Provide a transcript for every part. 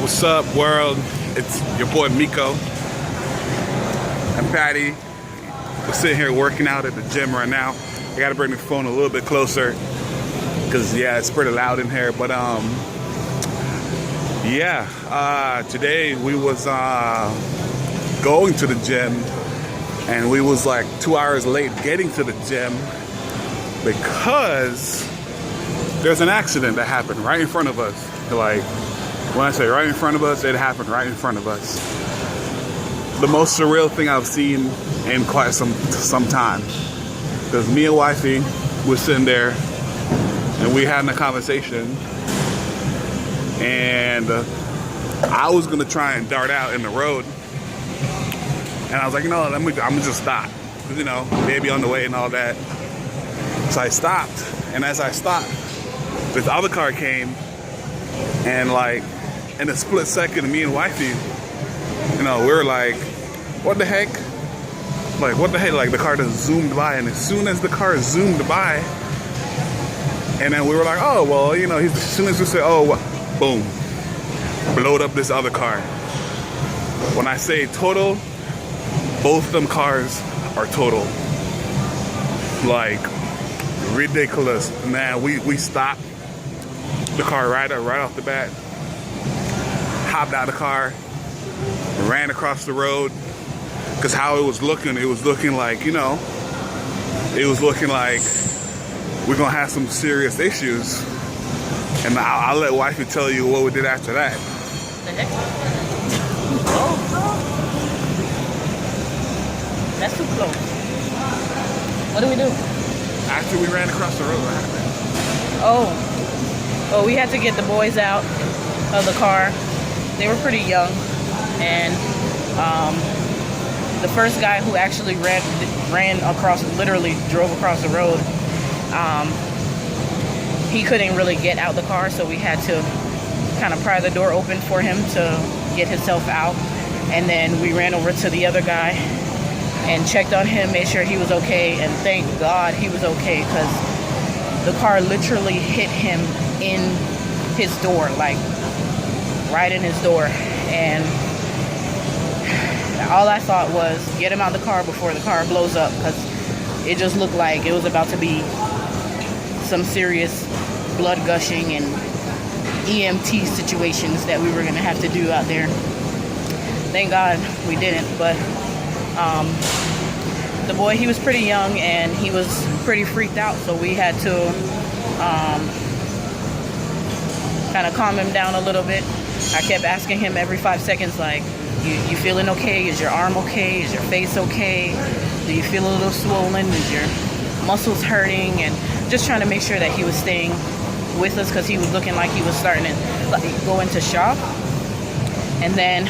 What's up, world? It's your boy Meco and Patty. We're sitting here working out at the gym right now. I gotta bring the phone a little bit closer because yeah, it's pretty loud in here. But today we was going to the gym, and we was like 2 hours late getting to the gym because there's an accident that happened right in front of us. Like, when I say right in front of us, it happened right in front of us. The most surreal thing I've seen in quite some time. Because me and wifey was sitting there and we having a conversation, and I was gonna try and dart out in the road, and I was like, you know, I'm gonna just stop, because you know, baby on the way and all that. So I stopped, and as I stopped, this other car came, and like in a split second, me and wifey, you know, we were like, what the heck? Like, what the heck? Like, the car just zoomed by, and as soon as the car zoomed by, and then we were like, oh, well, you know, as soon as we said, oh, boom, blowed up this other car. When I say total, both of them cars are total. Like, ridiculous. Man, we stopped the car right off the bat, hopped out of the car, ran across the road, because how it was looking like, you know, it was looking like we're gonna have some serious issues. And I'll let wifey tell you what we did after that. The heck? Oh, that's too close. What do we do? After we ran across the road, what happened? Oh, we had to get the boys out of the car. They were pretty young, and the first guy who actually literally drove across the road, he couldn't really get out the car, so we had to kind of pry the door open for him to get himself out. And then we ran over to the other guy and checked on him, made sure he was okay, and thank God he was okay, because the car literally hit him in his door, like right in his door. And all I thought was, get him out of the car before the car blows up, because it just looked like it was about to be some serious blood gushing and EMT situations that we were going to have to do out there. Thank God we didn't, but the boy, he was pretty young and he was pretty freaked out, so we had to kind of calm him down a little bit. I kept asking him every 5 seconds, like, you feeling okay? Is your arm okay? Is your face okay? Do you feel a little swollen? Is your muscles hurting? And just trying to make sure that he was staying with us, because he was looking like he was starting to go into shock. And then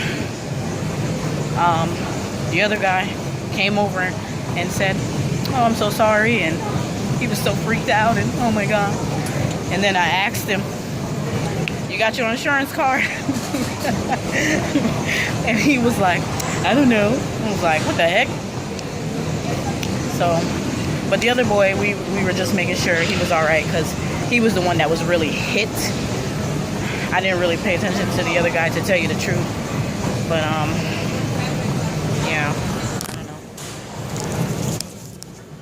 the other guy came over and said, oh, I'm so sorry. And he was so freaked out, and oh my God. And then I asked him, you got your insurance card? And he was like, I don't know. I was like, what the heck? So, but the other boy, we were just making sure he was all right, because he was the one that was really hit. I didn't really pay attention to the other guy, to tell you the truth. But yeah, I don't know.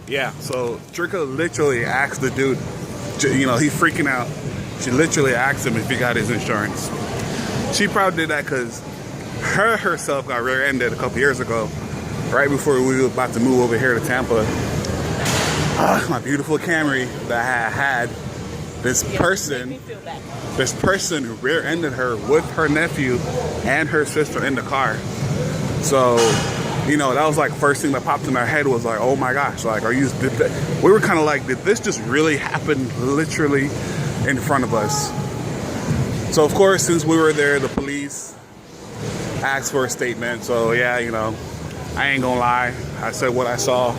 Yeah, so Tricka literally asked the dude, you know, he's freaking out. She literally asked him if he got his insurance. She probably did that because herself got rear-ended a couple years ago, right before we were about to move over here to Tampa. My beautiful Camry that I had, this person rear-ended her with her nephew and her sister in the car. So, you know, that was like first thing that popped in our head was like, oh my gosh, like, we were kind of like, did this just really happen literally in front of us? So of course, since we were there, the police asked for a statement. So yeah, you know, I ain't gonna lie, I said what I saw,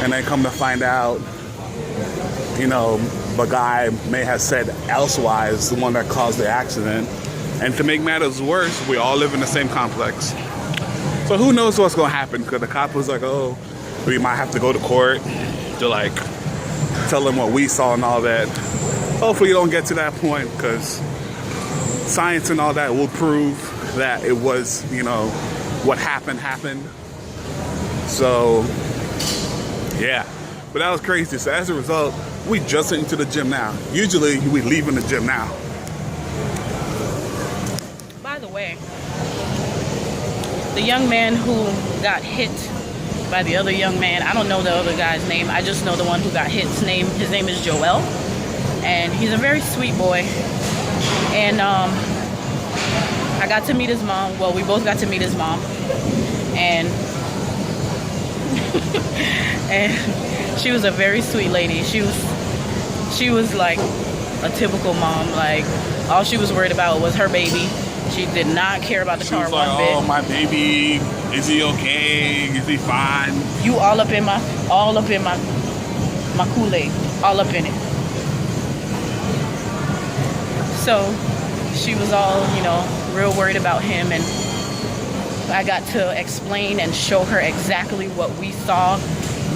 and then come to find out, you know, the guy may have said elsewise, the one that caused the accident. And to make matters worse, we all live in the same complex. So who knows what's gonna happen, because the cop was like, oh, we might have to go to court to like tell them what we saw and all that. Hopefully you don't get to that point, because science and all that will prove that it was, you know, what happened. So, yeah. But that was crazy. So as a result, we just into the gym now. Usually we leave in the gym now. By the way, the young man who got hit by the other young man, I don't know the other guy's name. I just know the one who got hit. His name is Joelle. And he's a very sweet boy. And I got to meet his mom. Well, we both got to meet his mom. And and she was a very sweet lady. She was like a typical mom. Like, all she was worried about was her baby. She did not care about the car one bit. Oh, my baby, is he okay? Is he fine? You all up in my Kool-Aid, all up in it. So she was all, you know, real worried about him, and I got to explain and show her exactly what we saw,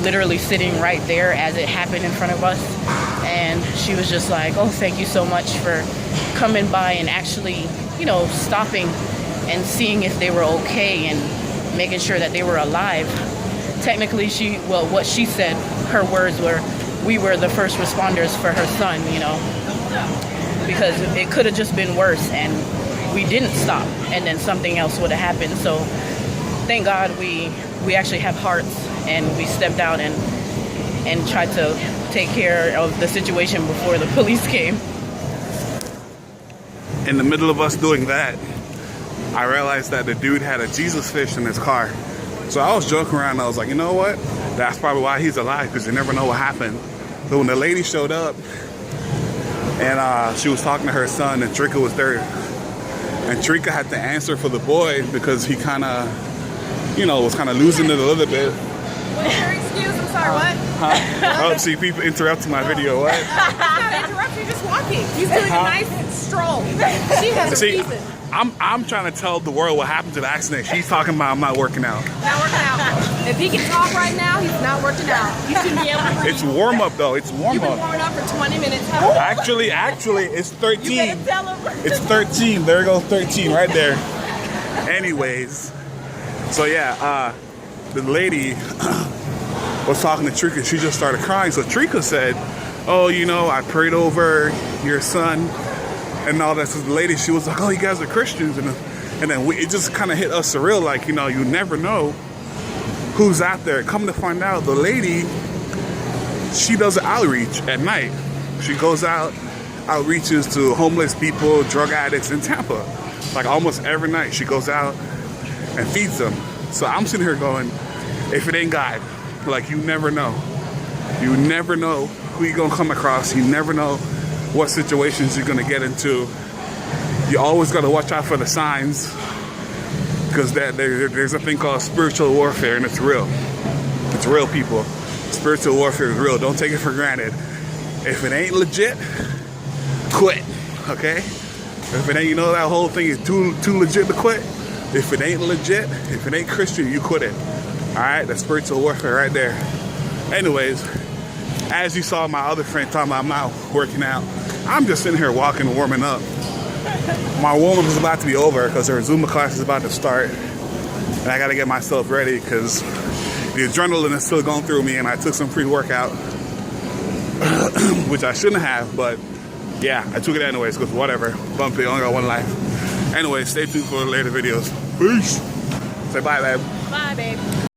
literally sitting right there as it happened in front of us. And she was just like, oh, thank you so much for coming by and actually, you know, stopping and seeing if they were okay and making sure that they were alive. Technically, what she said, her words were, we were the first responders for her son, you know, because it could have just been worse and we didn't stop and then something else would have happened. So thank God we actually have hearts, and we stepped out and tried to take care of the situation before the police came. In the middle of us doing that, I realized that the dude had a Jesus fish in his car. So I was joking around. I was like, you know what? That's probably why he's alive, because you never know what happened. So when the lady showed up and she was talking to her son, and Tricka was there, and Tricka had to answer for the boy because he kind of, you know, was kind of losing it a little bit. What's your excuse? I'm sorry, what? Oh, see, people interrupting my video. What? Not interrupt, you're just walking. He's doing a nice stroll. She has a reason. I'm trying to tell the world what happened to the accident. She's talking about I'm not working out. Not working out. If he can talk right now, he's not working out. You should be able to breathe. It's warm up though. It's warm You've been up. warming up for 20 minutes. Actually, it's 13. You better tell him. It's 13. There goes 13 right there. Anyways, so yeah, the lady was talking to Tricka. She just started crying. So Tricka said, oh, you know, I prayed over your son and all that. So the lady, she was like, oh, you guys are Christians. And then it just kind of hit us surreal. Like, you know, you never know who's out there. Come to find out, the lady, she does an outreach at night. She goes out, outreaches to homeless people, drug addicts in Tampa. Like almost every night she goes out and feeds them. So I'm sitting here going, if it ain't God, like, you never know. You never know who you're gonna come across. You never know what situations you're gonna get into. You always gotta watch out for the signs, because there's a thing called spiritual warfare, and it's real. It's real, people. Spiritual warfare is real. Don't take it for granted. If it ain't legit, quit, okay? If it ain't, you know, that whole thing is too legit to quit. If it ain't legit, if it ain't Christian, you quit it. All right, that's spiritual warfare right there. Anyways, as you saw my other friend talking about I'm not working out, I'm just sitting here walking, warming up. My warm-up is about to be over because her Zumba class is about to start, and I got to get myself ready because the adrenaline is still going through me, and I took some pre-workout, which I shouldn't have, but yeah, I took it anyways because whatever, bump it, only got one life. Anyway, stay tuned for later videos. Peace. Say bye, babe. Bye, babe.